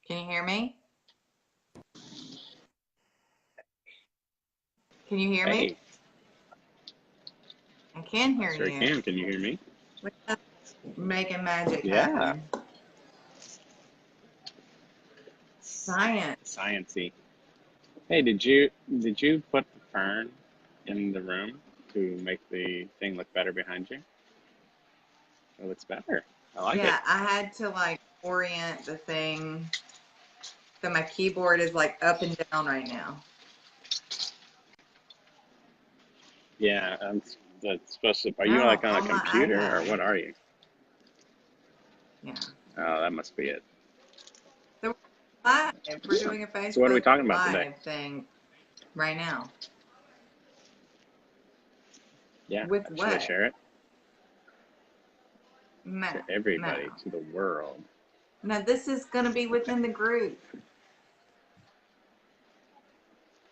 Can you hear me? Can you hear me? Hey, I can I hear sure you. can. Can you hear me? Making magic Yeah, happen. Science. sciencey. Hey, did you put the fern in the room to make the thing look better behind you? It looks better. I like it. Yeah, I had to like orient the thing. So my keyboard is like up and down right now. Yeah, that's supposed to. Are you No, like on a on my computer or iPad. what are you? Yeah. Oh, that must be it. So we're live. We're Yeah. doing a So what are we Facebook talking about today? Live thing right now. Yeah, With should I what? share it No, to no. everybody, to the world? No, this is going to be Okay, within the group.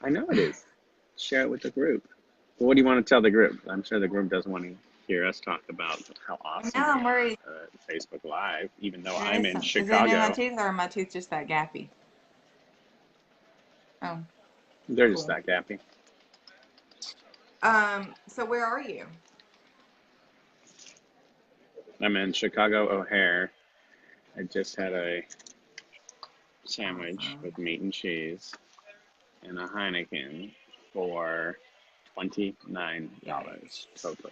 I know it is. Share it with the group. Well, what do you want to tell the group? I'm sure the group doesn't want to hear us talk about how And awesome now we I'm are worried. at Facebook Live, even though There I'm is in some. Is it in my Chicago. tooth or my tooth just that gappy? Oh, They're just cool. that gappy. So where are you? I'm in Chicago O'Hare. I just had a sandwich Awesome. with meat and cheese and a Heineken for Yikes. $29 total.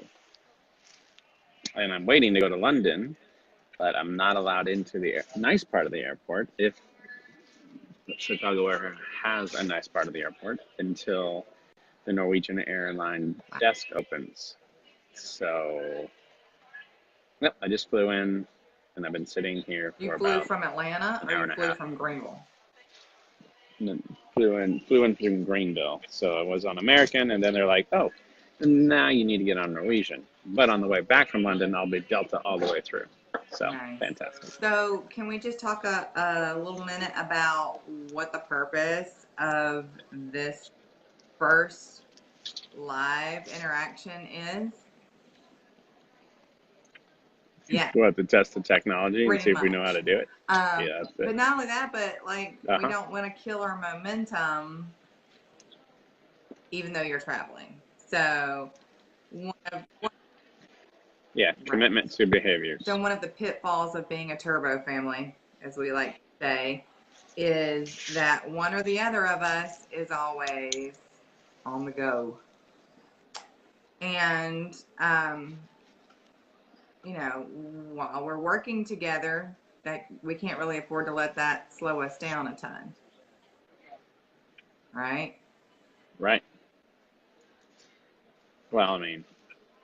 And I'm waiting to go to London, but I'm not allowed into the nice part of the airport if Chicago O'Hare has a nice part of the airport until the Norwegian airline Wow. desk opens. So, yep, I just flew in and I've been sitting here You for flew about from Atlanta an or hour you and a flew half. from Greenville? And then flew in from Greenville. So I was on American, and then they're like, oh, now you need to get on Norwegian. But on the way back from London, I'll be Delta all the way through. So Nice. fantastic. So can we just talk a little minute about what the purpose of this first live interaction is? Yeah, We'll have to test the technology and pretty see if we know how much. to do it. Yeah, that's But it. not only that, but like we Uh-huh. don't want to kill our momentum even though you're traveling. So Yeah, right. commitment to behaviors. So one of the pitfalls of being a turbo family, as we like to say, is that one or the other of us is always on the go. And while we're working together, that we can't really afford to let that slow us down a ton. Right? Right. Well, I mean,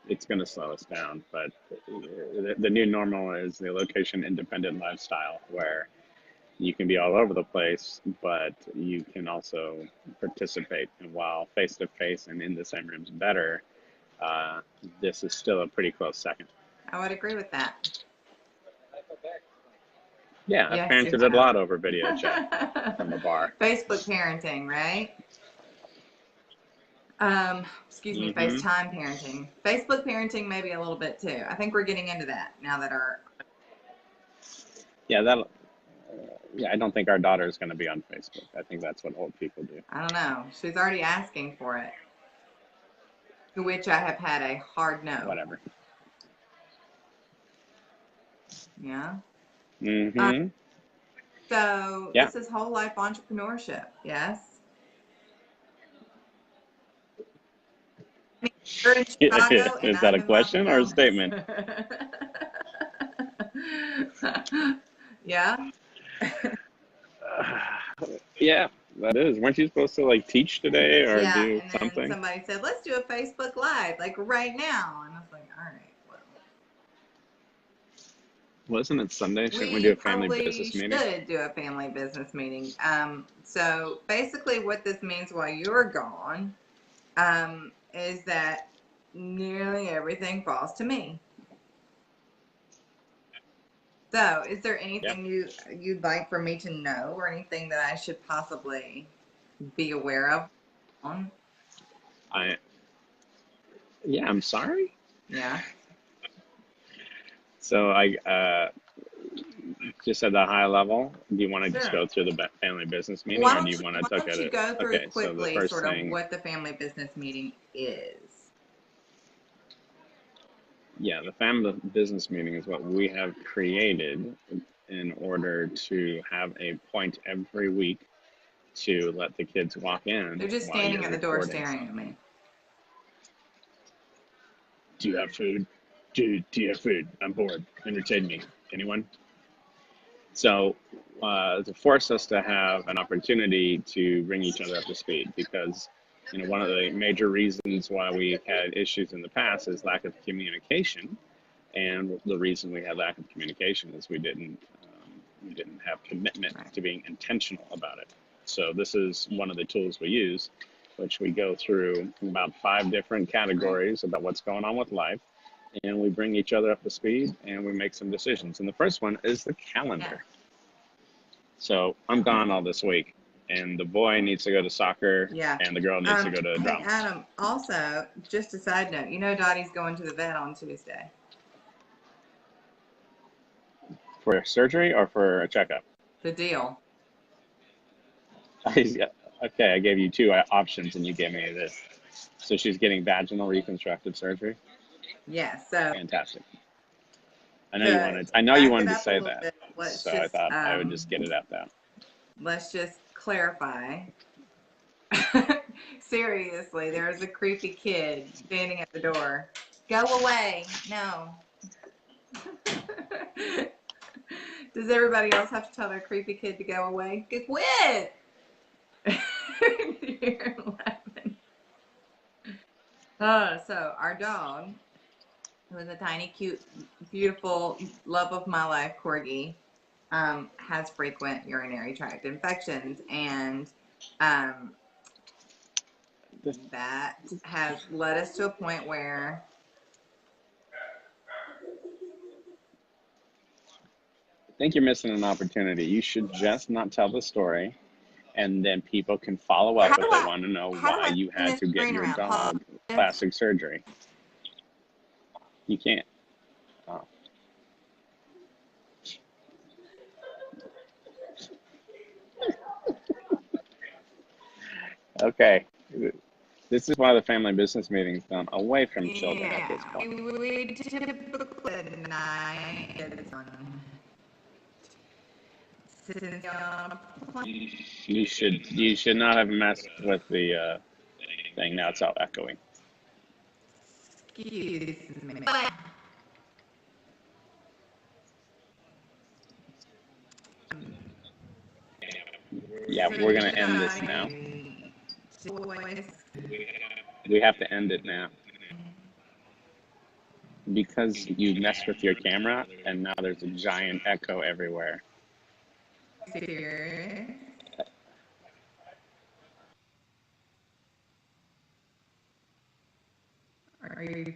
it's going to slow us down, but the new normal is the location independent lifestyle where you can be all over the place, but you can also participate. And while face to face and in the same room is better, uh, this is still a pretty close second. I would agree with that. Yeah, I've Yes, you parented a have. lot over video chat from a bar. Facebook parenting, right? Excuse me, Mm-hmm. FaceTime parenting. Facebook parenting maybe a little bit too. I think we're getting into that now that Yeah, I don't think our daughter is going to be on Facebook. I think that's what old people do. I don't know. She's already asking for it. To which I have had a hard no. Whatever. Yeah. Mm-hmm. So Yeah. this is whole life entrepreneurship. Yes. I mean, you're in Chicago and Is that I'm a in my question or a pajamas. statement? Yeah. Yeah, that is. Weren't you supposed to like teach today or Yeah. do And then something? somebody said, let's do a Facebook Live, like right now. And I was like, all right. Well, Wasn't it Sunday? Shouldn't we do we a family probably business meeting? should do a family business meeting. So basically, what this means while you're gone is that nearly everything falls to me. So, is there Yeah. anything you'd like for me to know, or anything that I should possibly be aware of? I'm sorry. Yeah. So just at the high level, do you want to just Sure. go through the family business meeting, Why or do don't you you want to why look don't at you it? go through Okay, so the quickly first sort of thing, what the family business meeting is? yeah, the family business meeting is what we have created in order to have a point every week to let the kids walk in They're just while you're standing at the door recording. staring at me. Do you have food? Do you have food? I'm bored. Entertain me. Anyone? So to force us to have an opportunity to bring each other up to speed, because one of the major reasons why we had issues in the past is lack of communication, and the reason we had lack of communication is we didn't have commitment Right. to being intentional about it. So this is one of the tools we use, which we go through about 5 different categories about what's going on with life, and we bring each other up to speed and we make some decisions. And the first one is the calendar. So I'm gone all this week, and the boy needs to go to soccer, Yeah. and the girl needs to go to Hey, drama. Adam, also, just a side note, Dottie's going to the vet on Tuesday. For surgery or for a checkup? The deal. Okay, I gave you 2 options, and you gave me this. So she's getting vaginal reconstructive surgery. Yeah, so Fantastic. I know you back it wanted to up a say little that, bit, so I thought I would just get it out there. let's just clarify. Seriously, there's a creepy kid standing at the door. Go away. No. Does everybody else have to tell their creepy kid to go away? Quit! You're laughing. So our dog, who is a tiny, cute, beautiful, love of my life corgi, has frequent urinary tract infections, and that has led us to a point where I think you're missing an opportunity. You should just not tell the story, and then people can follow up if they want to know why you had to get your dog plastic surgery. You can't. Oh. Okay. This is why the family business meeting is done away from children at this point. We typically You should not have messed with the thing. Now it's all echoing. Excuse me. Yeah, we're gonna end this now. We have to end it now because you messed with your camera, and now there's a giant echo everywhere. Are you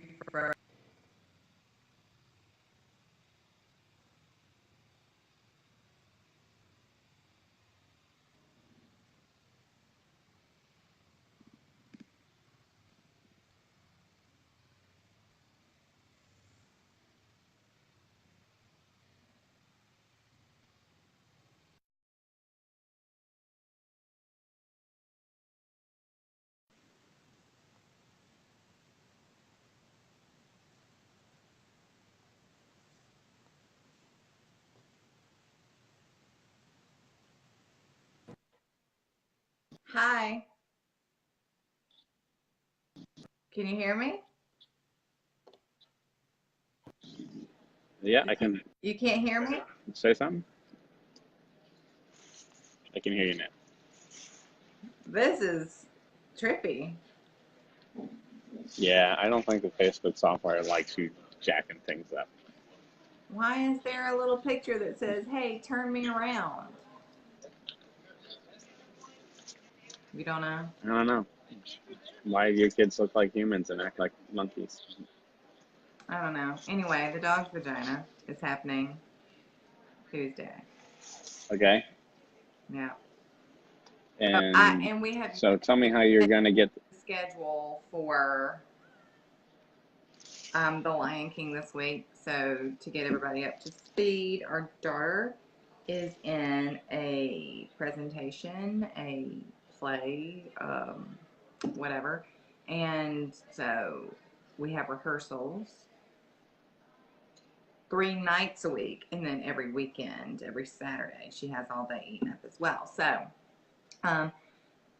Hi. Can you hear me? Yeah, I can. You can't hear me? Say something. I can hear you now. This is trippy. Yeah, I don't think the Facebook software likes you jacking things up. Why is there a little picture that says, hey, turn me around? You don't know? I don't know. Why do your kids look like humans and act like monkeys? I don't know. Anyway, the dog's vagina is happening Tuesday. Okay. Yeah. And we have so tell me how you're gonna get schedule for The Lion King this week. So to get everybody up to speed, our daughter is in a presentation, a play, whatever. And so we have rehearsals 3 nights a week, and then every weekend, every Saturday, she has all day eating up as well. So,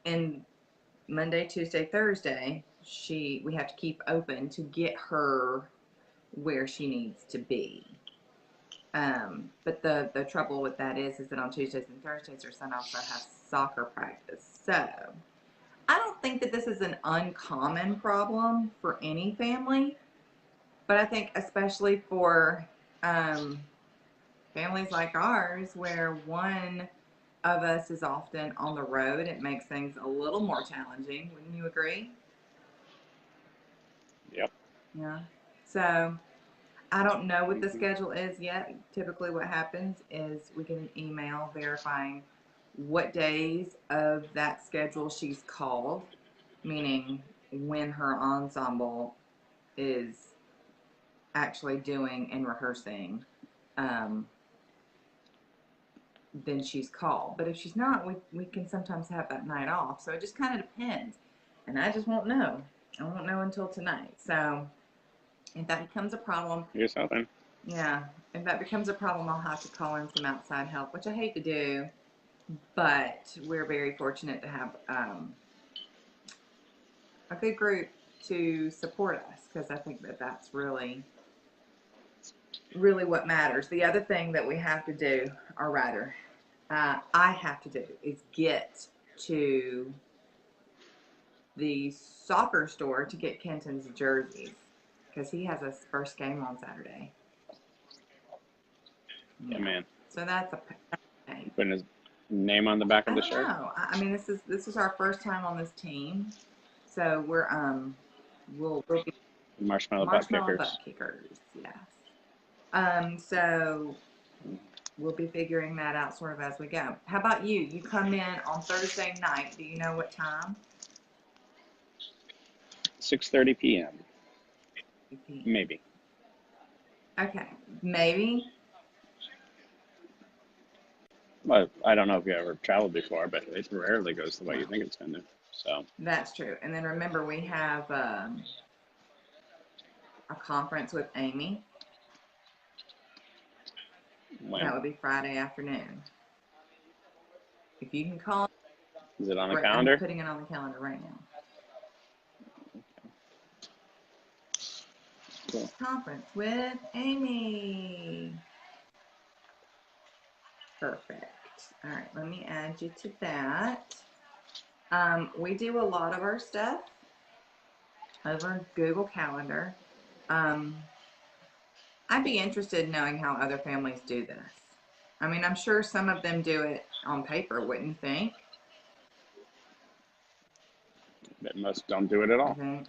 and Monday, Tuesday, Thursday, we have to keep open to get her where she needs to be. But the trouble with that is that on Tuesdays and Thursdays, her son also has soccer practice. So I don't think that this is an uncommon problem for any family, but I think especially for families like ours, where one of us is often on the road, it makes things a little more challenging. Wouldn't you agree? Yep. Yeah. So I don't know what the schedule is yet. Typically what happens is we get an email verifying what days of that schedule she's called, meaning when her ensemble is actually doing and rehearsing, then she's called. But if she's not, we can sometimes have that night off. So it just kind of depends. And I just won't know. I won't know until tonight. So if that becomes a problem, Here's something. yeah, if that becomes a problem, I'll have to call in some outside help, which I hate to do. But we're very fortunate to have a good group to support us, because I think that that's really what matters. The other thing that we have to do, or rather, I have to do, is get to the soccer store to get Kenton's jerseys, because he has his first game on Saturday. Yeah, man. So that's a pain. Putting his name on the back of the shirt. No, I mean this is our first time on this team, so we'll be Marshmallow butt kickers. Yes. So we'll be figuring that out sort of as we go. How about you? You come in on Thursday night. Do you know what time? 6:30 p.m. Maybe. Okay, maybe. Well, I don't know if you ever traveled before, but it rarely goes the way you think it's going to. So that's true. And then remember, we have a conference with Amy. when? That would be Friday afternoon. If you can call. Is it on the calendar? I'm putting it on the calendar right now. Cool. Conference with Amy. Perfect. All right, let me add you to that. We do a lot of our stuff over Google Calendar. I'd be interested in knowing how other families do this. I mean, I'm sure some of them do it on paper, wouldn't you think? But most don't do it at all. Mm-hmm.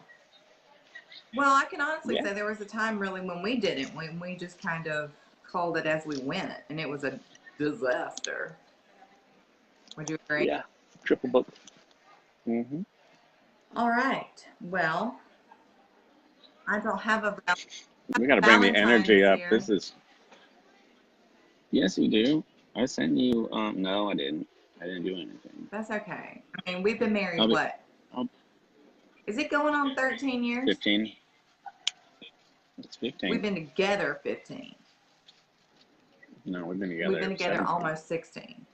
Well, I can honestly say there was a time really when we didn't, when we just kind of called it as we went, and it was a disaster. Would you agree? Yeah, triple book. Mm-hmm. All right. Well, I don't have a. We got to bring the energy up. Here. This is. Yes, you do. I sent you. No, I didn't. I didn't do anything. That's okay. I mean, we've been married what? Is it going on 13 years? 15. It's 15. We've been together 15. No, we've been together. We've been together 17. almost 16.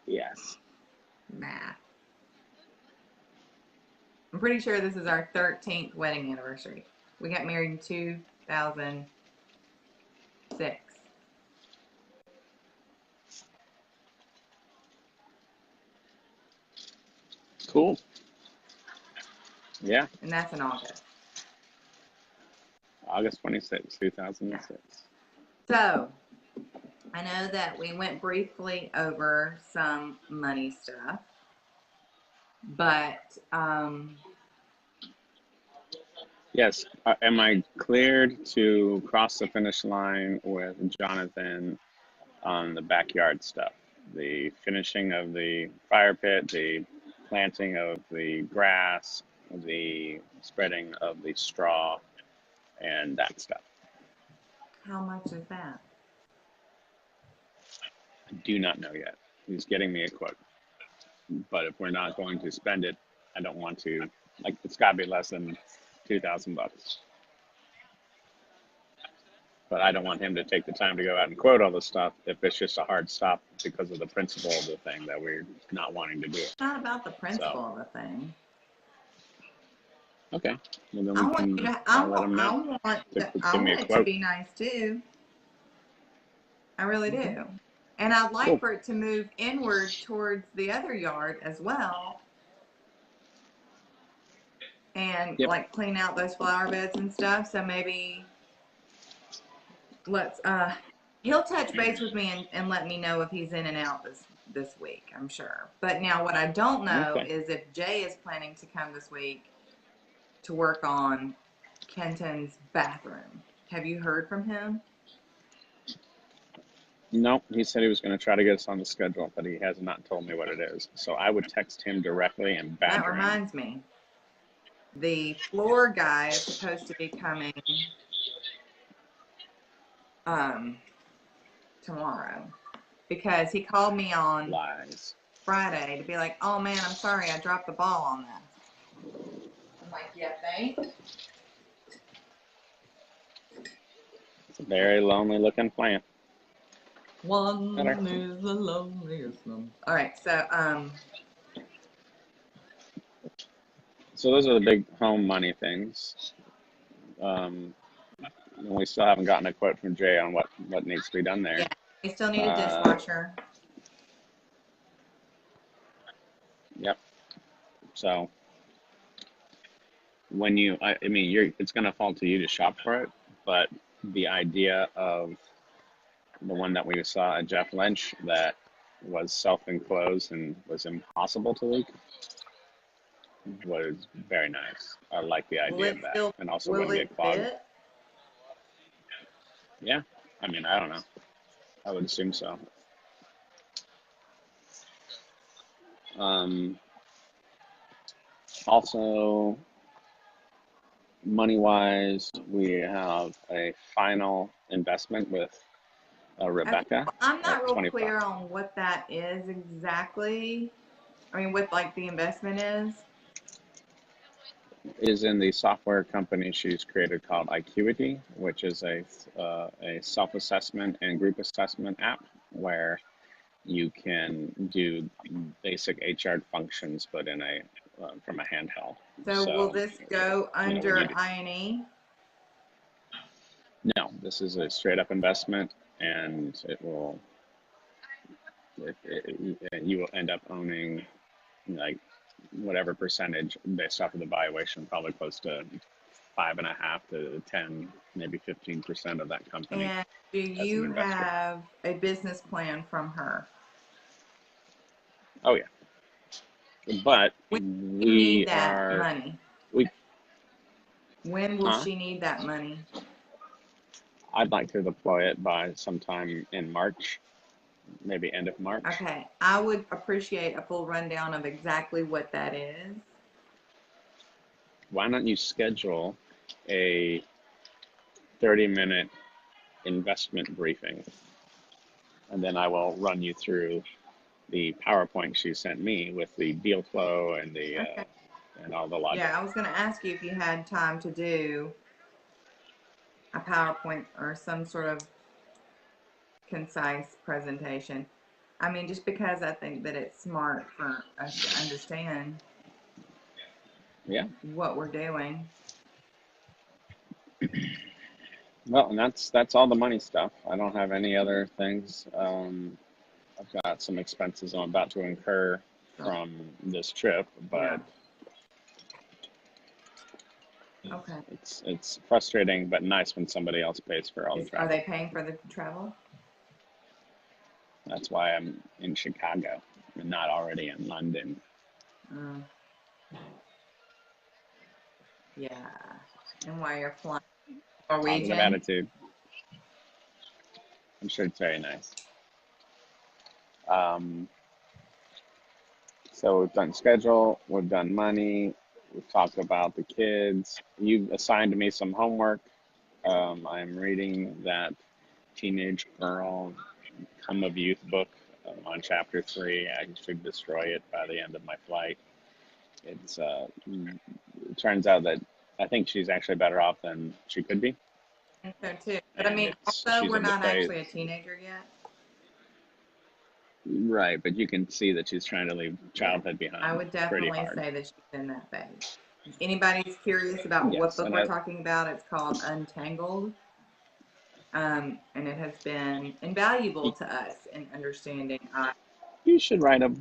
Yes. Math. I'm pretty sure this is our 13th wedding anniversary. We got married in 2006. Cool. Yeah. And that's in August. August 26, 2006. So, I know that we went briefly over some money stuff, but yes. Am I cleared to cross the finish line with Jonathan on the backyard stuff? The finishing of the fire pit, the planting of the grass, the spreading of the straw and that stuff. How much is that? I do not know yet. He's getting me a quote. But if we're not going to spend it, I don't want to, like, it's got to be less than $2,000. But I don't want him to take the time to go out and quote all this stuff if it's just a hard stop because of the principle of the thing that we're not wanting to do. It's not about the principle of the thing. Okay. Well, then I we want can, you to. I'll let him know. I Give me a want it to quote. be nice too. I really do. And I'd like Cool. for it to move inward towards the other yard as well. And Yep. like clean out those flower beds and stuff. So maybe he'll touch base with me and let me know if he's in and out this week, I'm sure. But now what I don't know is if Jay is planning to come this week to work on Kenton's bathroom. Have you heard from him? No, he said he was going to try to get us on the schedule, but he has not told me what it is. So I would text him directly and badger That reminds me. The floor guy is supposed to be coming tomorrow because he called me on Friday to be like, oh man, I'm sorry, I dropped the ball on that. I'm like, yeah, thanks. It's a very lonely looking plant. One is the loneliest one. All right, so those are the big home money things. We still haven't gotten a quote from Jay on what needs to be done there. Yeah, we still need a dishwasher. Yep. So when it's going to fall to you to shop for it, but the idea of the one that we saw at Jeff Lynch that was self-enclosed and was impossible to leak was very nice. I like the idea of that. And also wouldn't get clogged. Fit? Yeah. I mean, I don't know. I would assume so. Also, money-wise, we have a final investment with Rebecca. I'm not real clear on what that is exactly. I mean, what like the investment is in the software company she's created called iQity, which is a self-assessment and group assessment app where you can do basic HR functions, but in from a handheld. So will this go under I&E? No, this is a straight up investment, and you will end up owning like whatever percentage based off of the valuation, probably close to 5.5 to 10, maybe 15% of that company. And do you have a business plan from her? Oh yeah, but we need that money. When will she need that money? I'd like to deploy it by sometime in March, maybe end of March. Okay, I would appreciate a full rundown of exactly what that is. Why don't you schedule a 30-minute investment briefing, and then I will run you through the PowerPoint she sent me with the deal flow and the and all the logic. Yeah, I was going to ask you if you had time to do a PowerPoint or some sort of concise presentation. I mean, just because I think that it's smart for us to understand what we're doing. Well, and that's all the money stuff. I don't have any other things. I've got some expenses I'm about to incur from this trip, but okay, it's frustrating but nice when somebody else pays for all the travel. Are they paying for the travel? That's why I'm in Chicago and not already in London. Yeah, and why you're flying Norwegian? Positive attitude. I'm sure it's very nice. So we've done schedule, we've done money, We've talked about the kids. You assigned me some homework. I'm reading that teenage girl come of youth book on chapter 3. I should destroy it by the end of my flight. It turns out that I think she's actually better off than she could be, I think so too. But I and mean, it's also, she's we're in the not phase. actually a teenager yet. Right, but you can see that she's trying to leave childhood I behind would pretty definitely hard. say that she's in that phase. If anybody's curious about what Yes, book and we're talking about, it's called Untangled. And it has been invaluable to us in understanding. you should write a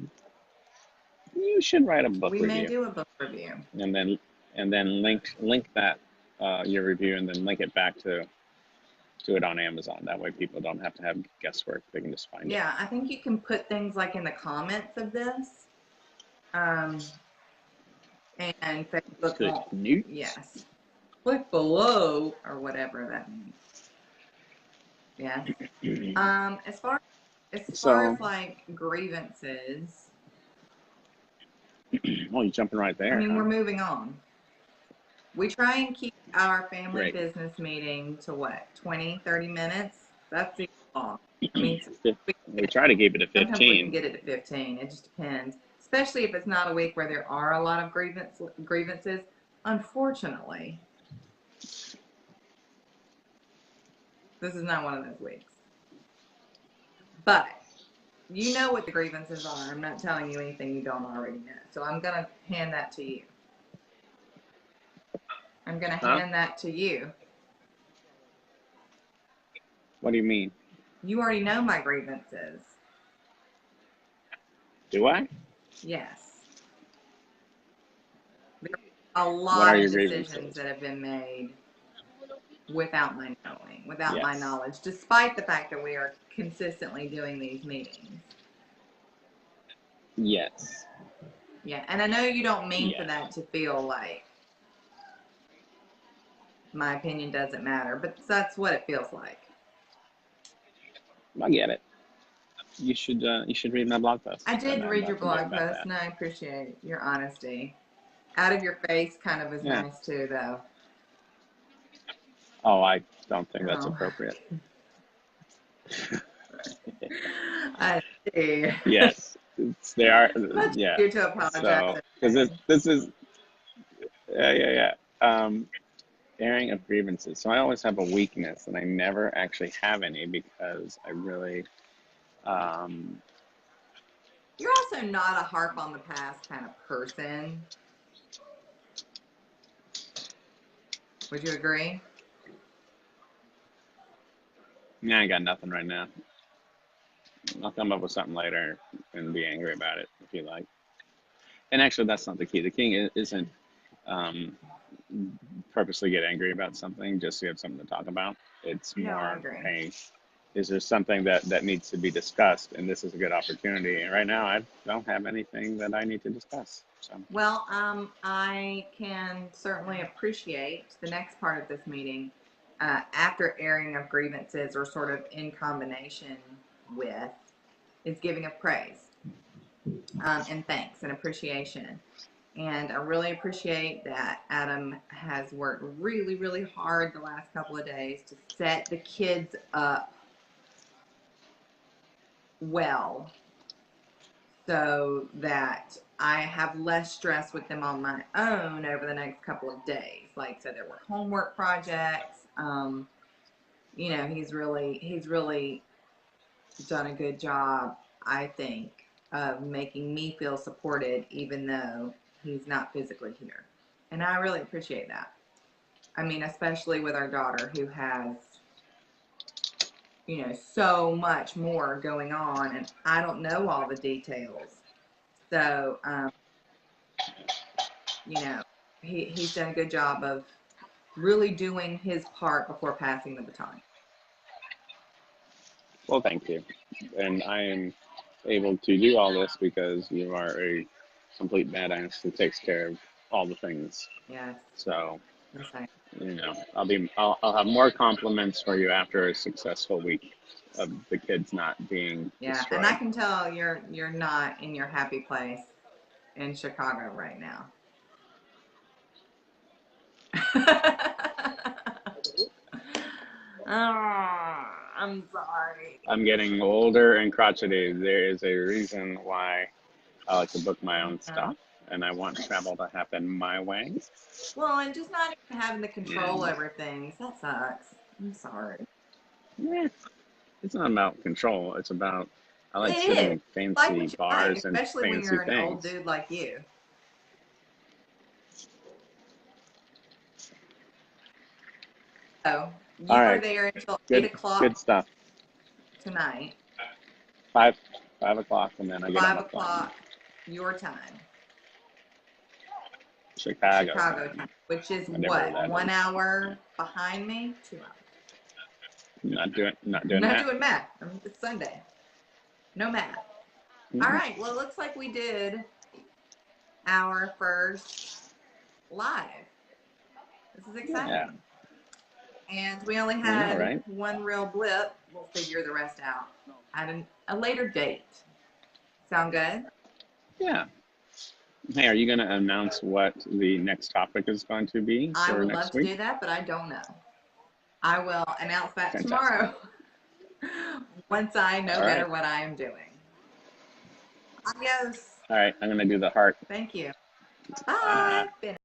you should write a book We may review, do a book review. and then link that your review, and then link it back to it on Amazon. That way, people don't have to have guesswork; they can just find it. Yeah, I think you can put things like in the comments of this, um, and Facebook Good won't. news. Yes, click below or whatever that means. Yes. As far So, as like grievances, well, you're jumping right I there, mean, huh? we're moving on. We try and keep our family Great. business meeting to what, 20, 30 minutes? That's too long. I mean, We try to keep it at sometimes we can 15. get it to 15. It just depends, especially if it's not a week where there are a lot of grievances. Unfortunately, this is not one of those weeks. But you know what the grievances are. I'm not telling you anything you don't already know. So I'm going to hand that to you. I'm going to hand that to you. What do you mean? You already know my grievances. Do I? Yes. There are a What lot are of your decisions grievances? that have been made without my knowing, without my Yes. knowledge, despite the fact that we are consistently doing these meetings. Yes. Yeah, and I know you don't mean for Yes. that to feel like my opinion doesn't matter, but that's what it feels like. I get it. You should read my blog post. I did And I'm read your not forgetting blog about post, that. and I appreciate your honesty. Out of your face kind of is Yeah. nice too, though. Oh, I don't think that's Oh. appropriate. I see. Yes, they are. Much Yeah. easier to apologize. So, because this is yeah. Airing of grievances. So I always have a weakness, and I never actually have any because I really. You're also not a harp on the past kind of person. Would you agree? Yeah, I got nothing right now. I'll come up with something later and be angry about it if you like. And actually, that's not the key. The key isn't um, purposely get angry about something just so you have something to talk about. It's No, I more, agree. hey, is there something that needs to be discussed? And this is a good opportunity. And right now, I don't have anything that I need to discuss. So. Well, I can certainly appreciate the next part of this meeting after airing of grievances or sort of in combination with is giving of praise and thanks and appreciation. And I really appreciate that Adam has worked really, really hard the last couple of days to set the kids up well so that I have less stress with them on my own over the next couple of days. Like, so there were homework projects. You know, he's really done a good job, I think, of making me feel supported, even though he's not physically here. And I really appreciate that. I mean, especially with our daughter who has, you know, so much more going on, and I don't know all the details. So, you know, he's done a good job of really doing his part before passing the baton. Well, thank you. And I am able to do all this because you are a complete badass who takes care of all the things. Yes. So, Yes, you know, I'll have more compliments for you after a successful week of the kids not being destroyed. And I can tell you're not in your happy place in Chicago right now. Oh, I'm sorry. I'm getting older and crotchety. There is a reason why I like to book my own Yeah. stuff, and I want travel to happen my way. Well, and just not even having the control And over things. That sucks. I'm sorry. yeah, it's not about control. It's about I like sitting It is. in Like fancy what you like, bars and especially when fancy you're an old things. dude like you. So All you are right, there until eight good, o'clock good stuff. tonight, 5 o'clock, and then I get on 5 the plane. o'clock your time, Chicago Chicago time, time, which is whatever what, that one is. hour behind me? 2 hours. Not doing Not that. doing math. It's Sunday. No math. All Mm-mm. right. Well, it looks like we did our first live. This is Yeah, exciting. And we only I know, had right? one real blip. We'll figure the rest out at a later date. Sound good? Yeah. Hey, are you going to announce what the next topic is going to be I for would love next to week? do that, but I don't know. I will announce that Fantastic. tomorrow once I know All better right. what I am doing. Adios. All right. I'm going to do the heart. Thank you. Uh, Bye.